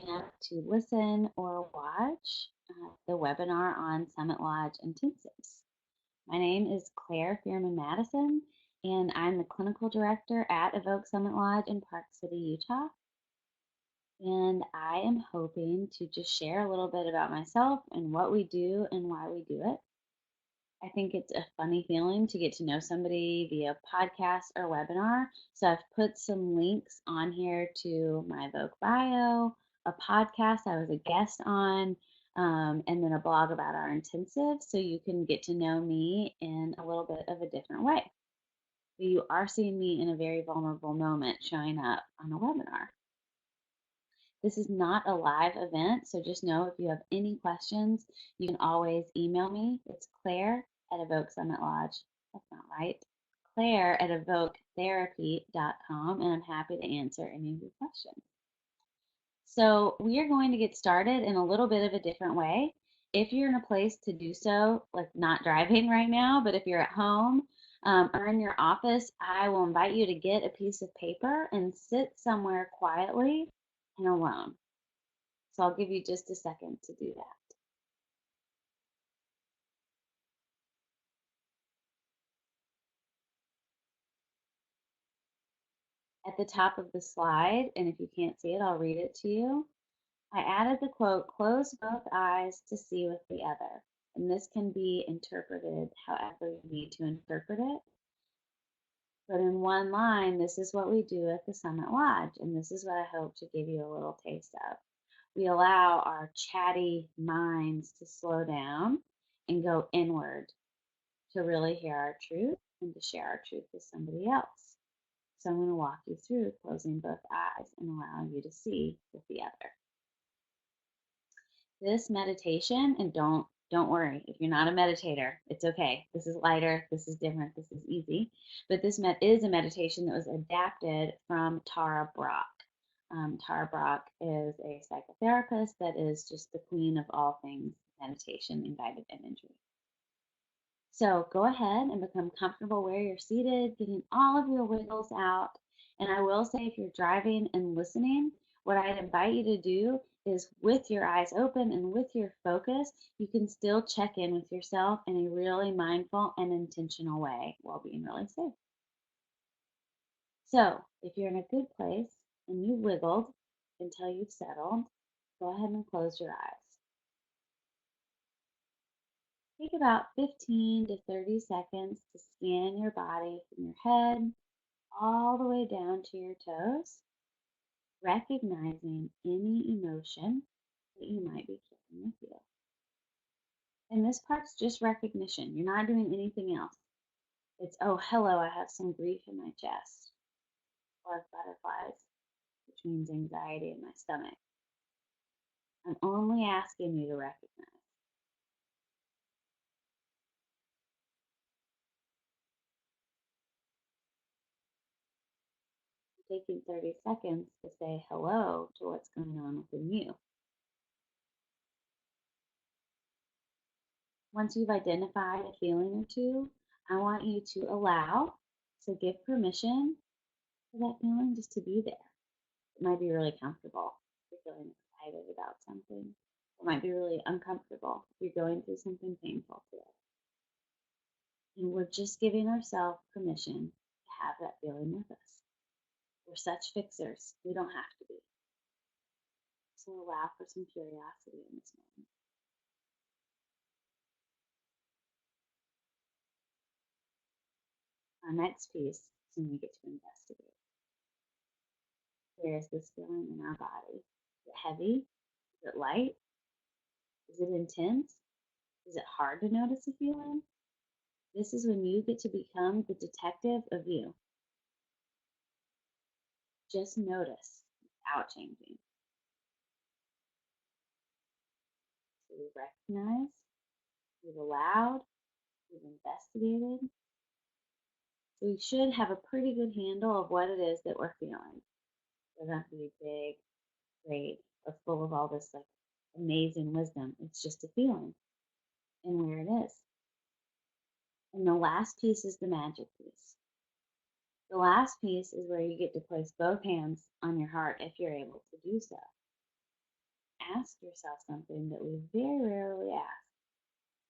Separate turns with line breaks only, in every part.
showing up to listen or watch the webinar on Summit Lodge intensives. My name is Claire Fearman Madison, and I'm the clinical director at Evoke Summit Lodge in Park City, Utah. And I am hoping to just share a little bit about myself and what we do and why we do it. I think it's a funny feeling to get to know somebody via podcast or webinar. So I've put some links on here to my Evoke bio, a podcast I was a guest on, and then a blog about our intensive. So you can get to know me in a little bit of a different way. But you are seeing me in a very vulnerable moment showing up on a webinar. This is not a live event, so just know if you have any questions, you can always email me. It's Claire at Evoke Summit Lodge. That's not right. Claire at evoketherapy.com, and I'm happy to answer any of your questions. So we are going to get started in a little bit of a different way. If you're in a place to do so, like not driving right now, but if you're at home or in your office, I will invite you to get a piece of paper and sit somewhere quietly and alone. So I'll give you just a second to do that. At the top of the slide, and if you can't see it, I'll read it to you. I added the quote, close both eyes to see with the other. And this can be interpreted however you need to interpret it. But in one line, this is what we do at the Summit Lodge, and this is what I hope to give you a little taste of. We allow our chatty minds to slow down and go inward to really hear our truth and to share our truth with somebody else. So I'm going to walk you through closing both eyes and allowing you to see with the other. This meditation, and don't worry if you're not a meditator, it's okay. This is lighter, this is different, this is easy. But this is a meditation that was adapted from Tara Brach. Tara Brach is a psychotherapist that is just the queen of all things meditation and guided imagery. So go ahead and become comfortable where you're seated, getting all of your wiggles out. And I will say, if you're driving and listening, what I'd invite you to do is with your eyes open and with your focus, you can still check in with yourself in a really mindful and intentional way while being really safe. So if you're in a good place and you wiggled until you've settled, go ahead and close your eyes. Take about 15 to 30 seconds to scan your body from your head all the way down to your toes, recognizing any emotion that you might be carrying with you. And this part's just recognition. You're not doing anything else. It's, oh, hello, I have some grief in my chest, or butterflies, which means anxiety in my stomach. I'm only asking you to recognize. Taking 30 seconds to say hello to what's going on within you. Once you've identified a feeling or two, I want you to allow, so give permission for that feeling just to be there. It might be really comfortable if you're feeling excited about something. It might be really uncomfortable if you're going through something painful today. And we're just giving ourselves permission to have that feeling with us. We're such fixers. We don't have to be. So allow for some curiosity in this moment. Our next piece is when we get to investigate. Where is this feeling in our body? Is it heavy? Is it light? Is it intense? Is it hard to notice a feeling? This is when you get to become the detective of you. Just notice without changing. So we recognize, we've allowed, we've investigated. So we should have a pretty good handle of what it is that we're feeling. It doesn't have to be big, great, or full of all this like amazing wisdom. It's just a feeling and where it is. And the last piece is the magic piece. The last piece is where you get to place both hands on your heart if you're able to do so. ask yourself something that we very rarely ask.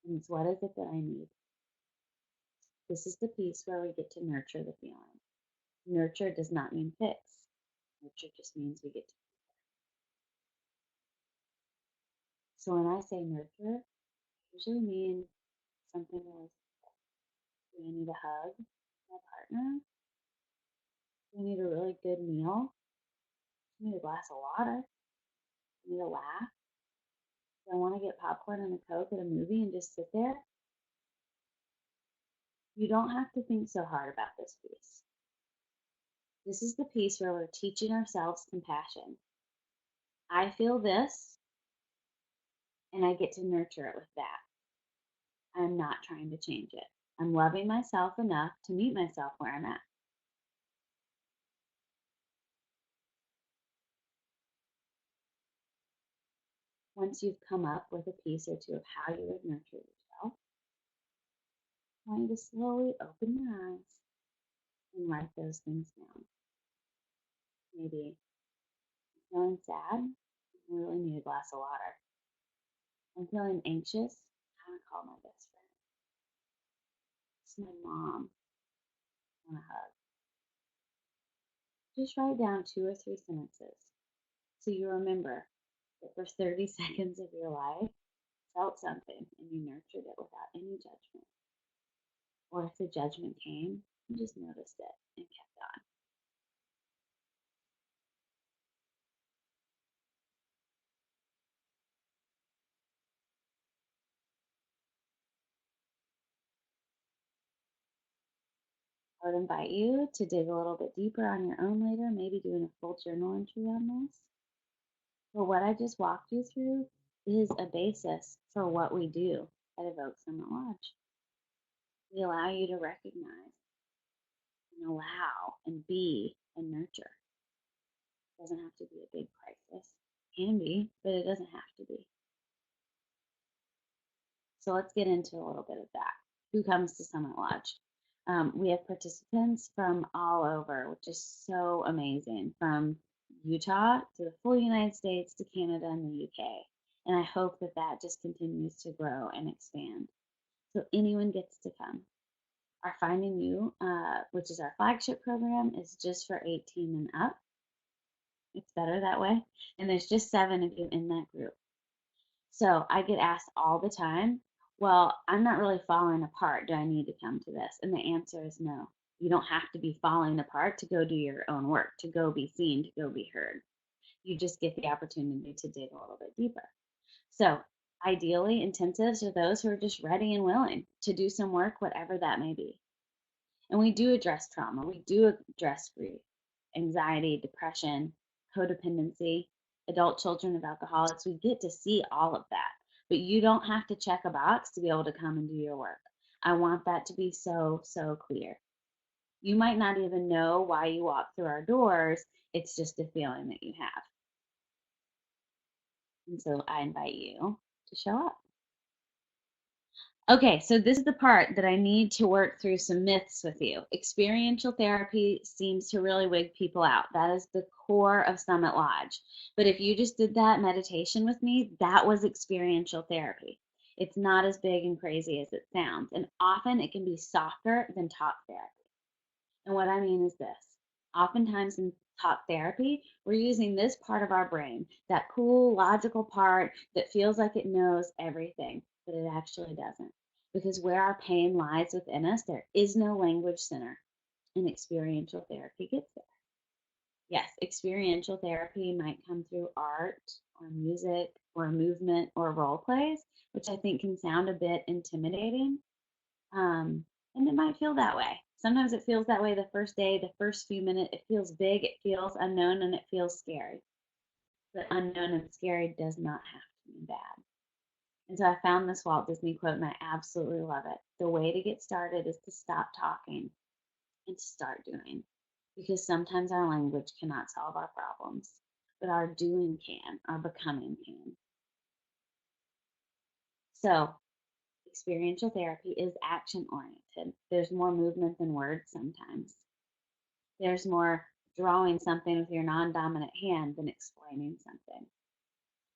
And it's, what is it that I need? This is the piece where we get to nurture the feeling. Nurture does not mean fix. Nurture just means we get to. So when I say nurture, I usually mean something like, do I need a hug from my partner? Do I need a really good meal? Do I need a glass of water? Do I need a laugh? Do I want to get popcorn and a Coke at a movie and just sit there? You don't have to think so hard about this piece. This is the piece where we're teaching ourselves compassion. I feel this, and I get to nurture it with that. I'm not trying to change it. I'm loving myself enough to meet myself where I'm at. Once you've come up with a piece or two of how you would nurture yourself, I want you to slowly open your eyes and write those things down. Maybe I'm feeling sad, I really need a glass of water. I'm feeling anxious, I want to call my best friend. It's my mom, I want to hug. Just write down 2 or 3 sentences so you remember that for 30 seconds of your life, felt something and you nurtured it without any judgment. Or if the judgment came, you just noticed it and kept on. I would invite you to dig a little bit deeper on your own later, maybe doing a full journal entry on this. But what I just walked you through is a basis for what we do at Evoke Summit Lodge. We allow you to recognize and allow and be and nurture. It doesn't have to be a big crisis. It can be, but it doesn't have to be. So let's get into a little bit of that. Who comes to Summit Lodge? We have participants from all over, which is so amazing, from Utah to the full United States to Canada and the UK. And I hope that that just continues to grow and expand. So anyone gets to come. Our Finding You, which is our flagship program, is just for 18 and up. It's better that way. And there's just 7 of you in that group. So I get asked all the time, well, I'm not really falling apart. Do I need to come to this? And the answer is no. You don't have to be falling apart to go do your own work, to go be seen, to go be heard. You just get the opportunity to dig a little bit deeper. So ideally, intensives are those who are just ready and willing to do some work, whatever that may be. And we do address trauma, we do address grief, anxiety, depression, codependency, adult children of alcoholics. We get to see all of that. But you don't have to check a box to be able to come and do your work. I want that to be so, so clear. You might not even know why you walk through our doors. It's just a feeling that you have. And so I invite you to show up. Okay, so this is the part that I need to work through some myths with you. Experiential therapy seems to really wig people out. That is the core of Summit Lodge. But if you just did that meditation with me, that was experiential therapy. It's not as big and crazy as it sounds, and often it can be softer than talk therapy. And what I mean is this. Oftentimes in talk therapy, we're using this part of our brain, that cool, logical part that feels like it knows everything, but it actually doesn't. Because where our pain lies within us, there is no language center, and experiential therapy gets there. Yes, experiential therapy might come through art or music or movement or role plays, which I think can sound a bit intimidating. And it might feel that way. Sometimes it feels that way the first day, the first few minutes. It feels big, it feels unknown, and it feels scary. But unknown and scary does not have to mean bad. And so I found this Walt Disney quote and I absolutely love it. The way to get started is to stop talking and to start doing. Because sometimes our language cannot solve our problems, but our doing can, our becoming can. So experiential therapy is action oriented. There's more movement than words sometimes. There's more drawing something with your non dominant hand than explaining something.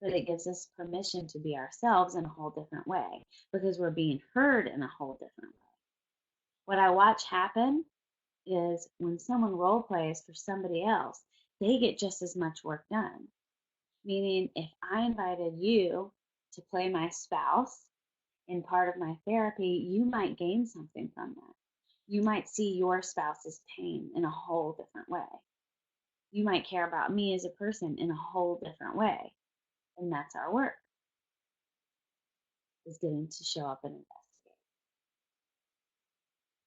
but it gives us permission to be ourselves in a whole different way because we're being heard in a whole different way. What I watch happen is when someone role plays for somebody else, they get just as much work done. Meaning, if I invited you to play my spouse in part of my therapy, you might gain something from that. You might see your spouse's pain in a whole different way. You might care about me as a person in a whole different way. And that's our work, is getting to show up and investigate.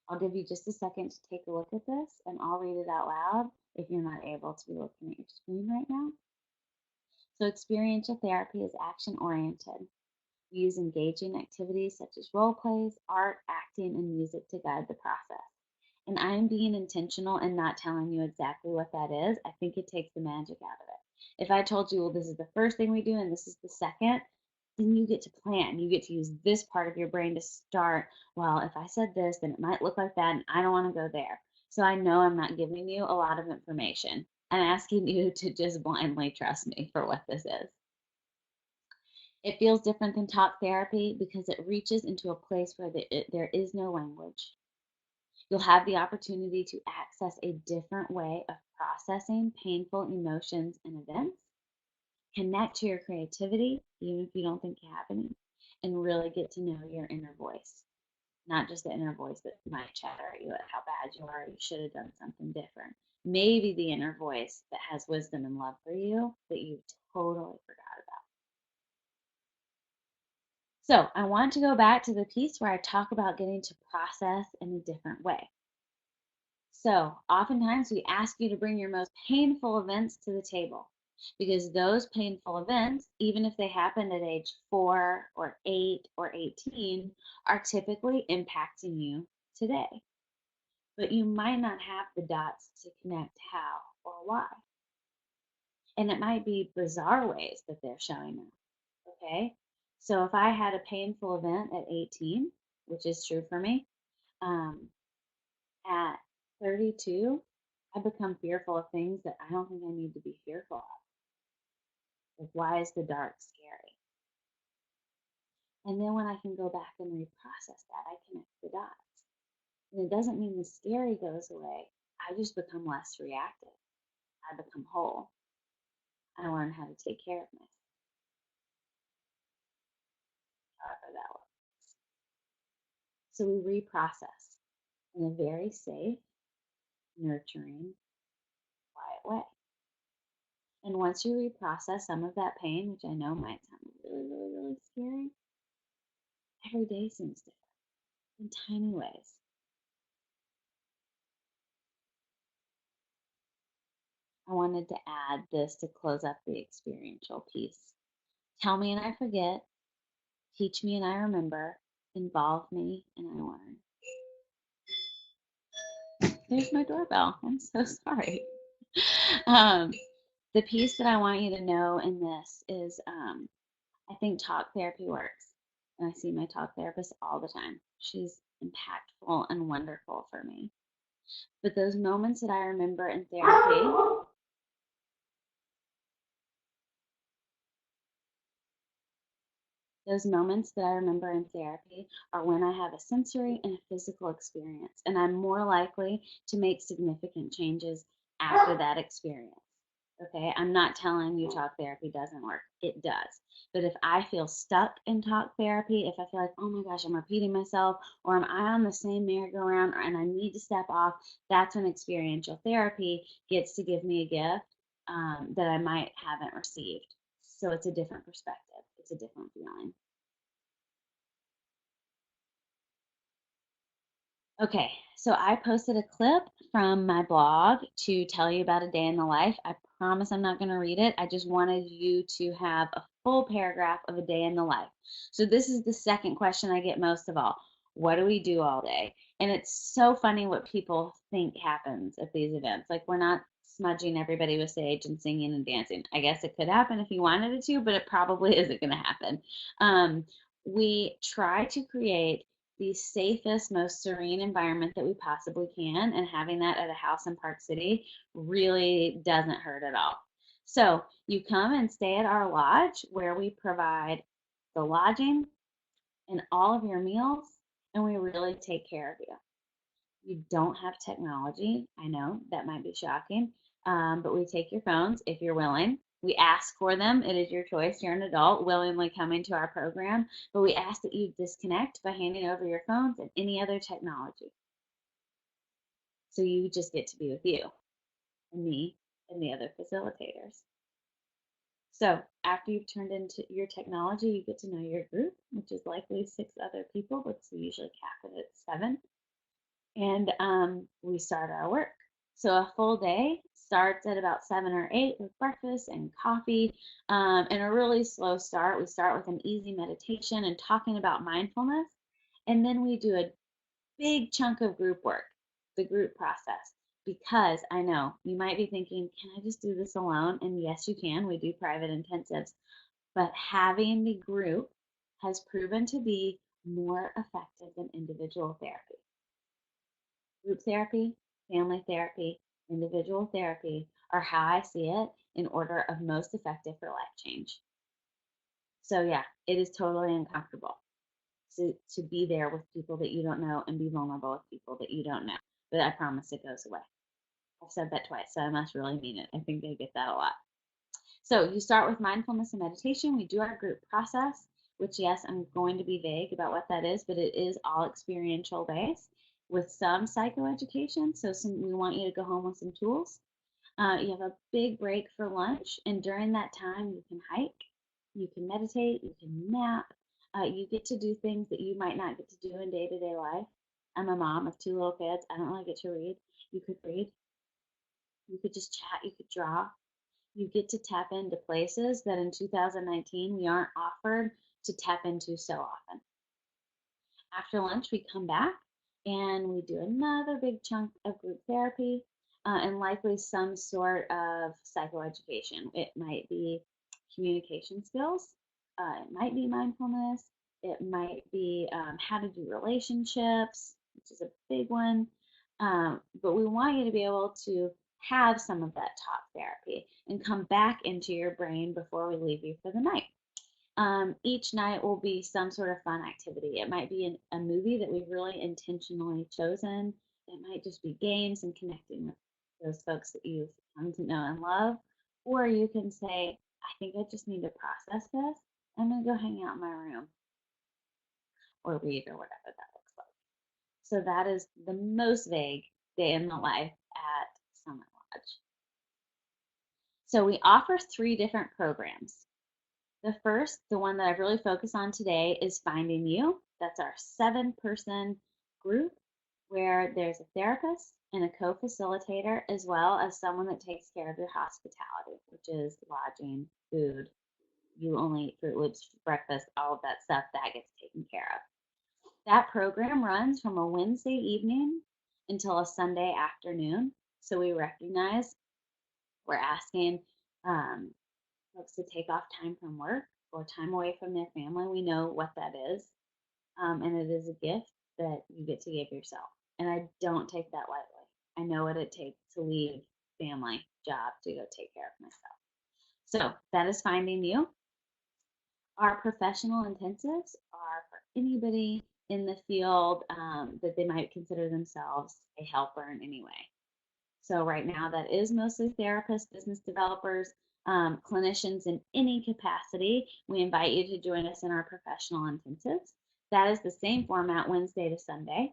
I'll give you just a second to take a look at this, and I'll read it out loud if you're not able to be looking at your screen right now. So experiential therapy is action-oriented. We use engaging activities such as role plays, art, acting, and music to guide the process. And I'm being intentional and not telling you exactly what that is. I think it takes the magic out of it. If I told you, well, this is the first thing we do and this is the second, then you get to plan. You get to use this part of your brain to start, well, if I said this, then it might look like that, and I don't want to go there. So I know I'm not giving you a lot of information. I'm asking you to just blindly trust me for what this is. It feels different than talk therapy because it reaches into a place where there is no language. You'll have the opportunity to access a different way of processing painful emotions and events, connect to your creativity, even if you don't think you have any, and really get to know your inner voice. Not just the inner voice that might chatter at you at how bad you are, you should have done something different. Maybe the inner voice that has wisdom and love for you that you totally forgot about. So I want to go back to the piece where I talk about getting to process in a different way. So oftentimes we ask you to bring your most painful events to the table because those painful events, even if they happened at age 4 or 8 or 18, are typically impacting you today. But you might not have the dots to connect how or why. And it might be bizarre ways that they're showing up. Okay. So if I had a painful event at 18, which is true for me, um, at 32, I become fearful of things that I don't think I need to be fearful of. Like, why is the dark scary? And then when I can go back and reprocess that, I connect the dots. And it doesn't mean the scary goes away. I just become less reactive. I become whole. I learn how to take care of myself, however that looks. So we reprocess in a very safe, nurturing, quiet way. And once you reprocess some of that pain, which I know might sound really, really, really scary, every day seems different in tiny ways. I wanted to add this to close up the experiential piece. Tell me and I forget, teach me and I remember, involve me and I learn. There's my doorbell. I'm so sorry. Um, the piece that I want you to know in this is I think talk therapy works. And I see my talk therapist all the time. She's impactful and wonderful for me. But those moments that I remember in therapy, those moments that I remember in therapy are when I have a sensory and a physical experience, and I'm more likely to make significant changes after that experience. Okay, I'm not telling you talk therapy doesn't work. It does. But if I feel stuck in talk therapy, if I feel like, oh my gosh, I'm repeating myself, or am I on the same merry-go-round, and I need to step off, that's when experiential therapy gets to give me a gift that I might haven't received. So it's a different perspective. It's a different feeling. Okay, so I posted a clip from my blog to tell you about a day in the life. I promise I'm not going to read it. I just wanted you to have a full paragraph of a day in the life. So this is the second question I get most of all. What do we do all day? And it's so funny what people think happens at these events. Like, we're not smudging everybody with sage and singing and dancing. I guess it could happen if you wanted it to, but it probably isn't going to happen. We try to create the safest, most serene environment that we possibly can, and having that at a house in Park City really doesn't hurt at all. So you come and stay at our lodge where we provide the lodging and all of your meals, and we really take care of you. You don't have technology. I know that might be shocking, but we take your phones if you're willing. We ask for them. It is your choice. You're an adult willingly coming to our program, but we ask that you disconnect by handing over your phones and any other technology. So you just get to be with you and me and the other facilitators. So after you've turned into your technology, you get to know your group, which is likely 6 other people, but we usually cap it at 7. And we start our work. So a full day starts at about 7 or 8 with breakfast and coffee, and a really slow start. We start with an easy meditation and talking about mindfulness, and then we do a big chunk of group work, the group process. Because I know you might be thinking, can I just do this alone? And yes, you can. We do private intensives, but having the group has proven to be more effective than individual therapy. Group therapy, family therapy, individual therapy are how I see it in order of most effective for life change. So yeah, it is totally uncomfortable to be there with people that you don't know and be vulnerable with people that you don't know. But I promise it goes away. I've said that twice, so I must really mean it. I think they get that a lot. So you start with mindfulness and meditation. We do our group process, which, yes, I'm going to be vague about what that is, but it is all experiential based with some psychoeducation. So we want you to go home with some tools. You have a big break for lunch, and during that time, you can hike, you can meditate, you can nap. You get to do things that you might not get to do in day to day life. I'm a mom of 2 little kids. I don't really get to read. You could read, you could just chat, you could draw, you get to tap into places that in 2019 we aren't offered to tap into so often. After lunch, we come back and we do another big chunk of group therapy and likely some sort of psychoeducation. It might be communication skills, it might be mindfulness, it might be how to do relationships, which is a big one. But we want you to be able to have some of that talk therapy and come back into your brain before we leave you for the night. Each night will be some sort of fun activity. It might be a movie that we've really intentionally chosen. It might just be games and connecting with those folks that you've come to know and love. Or you can say, I think I just need to process this. I'm going to go hang out in my room or read or whatever that looks like. So that is the most vague day in the life at Summit Lodge. So we offer 3 different programs. The first, the one that I've really focused on today, is Finding You. That's our 7-person group where there's a therapist and a co-facilitator, as well as someone that takes care of your hospitality, which is lodging, food. You only eat Fruit Loops for breakfast, all of that stuff that gets taken care of. That program runs from a Wednesday evening until a Sunday afternoon. So we recognize we're asking folks to take off time from work or time away from their family. We know what that is. And it is a gift that you get to give yourself. And I don't take that lightly. I know what it takes to leave family, job to go take care of myself. So that is Finding You. Our professional intensives are for anybody in the field that they might consider themselves a helper in any way. So right now that is mostly therapists, business developers, clinicians in any capacity. We invite you to join us in our professional intensives. That is the same format Wednesday to Sunday.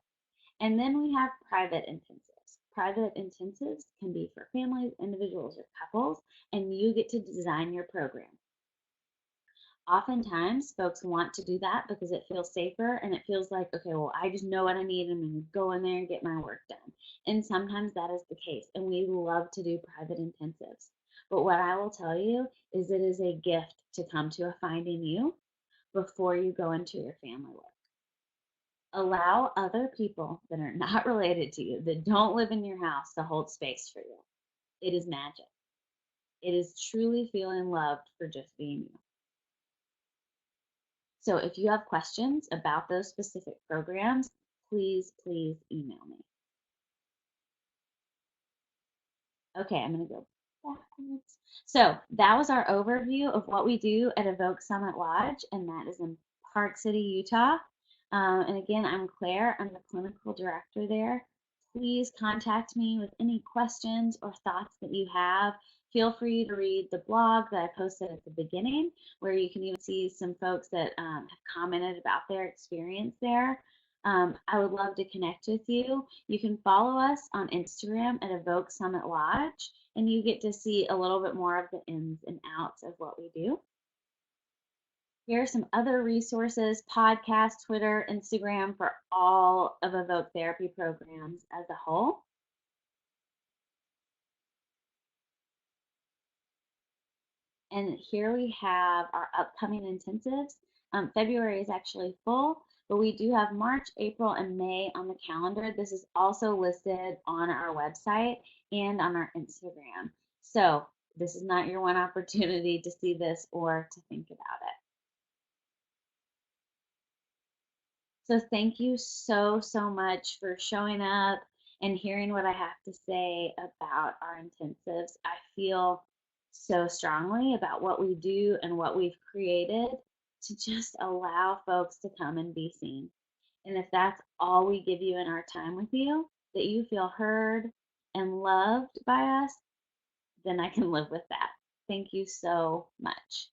And then we have private intensives. Private intensives can be for families, individuals, or couples, and you get to design your program. Oftentimes, folks want to do that because it feels safer and it feels like, okay, well, I just know what I need. I'm going to go in there and get my work done. And sometimes that is the case. And we love to do private intensives. But what I will tell you is it is a gift to come to a Finding You before you go into your family work. Allow other people that are not related to you, that don't live in your house, to hold space for you. It is magic. It is truly feeling loved for just being you. So if you have questions about those specific programs, please email me. Okay, I'm going to go backwards. So that was our overview of what we do at Evoke Summit Lodge, and that is in Park City, Utah. And again, I'm Claire. I'm the clinical director there. Please contact me with any questions or thoughts that you have. Feel free to read the blog that I posted at the beginning, where you can even see some folks that have commented about their experience there. I would love to connect with you. You can follow us on Instagram at Evoke Summit Lodge, and you get to see a little bit more of the ins and outs of what we do. Here are some other resources: podcast, Twitter, Instagram for all of Evoke therapy programs as a whole. And here we have our upcoming intensives. February is actually full, but we do have March, April, and May on the calendar. This is also listed on our website and on our Instagram. So this is not your one opportunity to see this or to think about it. So thank you so much for showing up and hearing what I have to say about our intensives. I feel so strongly about what we do and what we've created to just allow folks to come and be seen. And if that's all we give you in our time with you, that you feel heard and loved by us, then I can live with that. Thank you so much.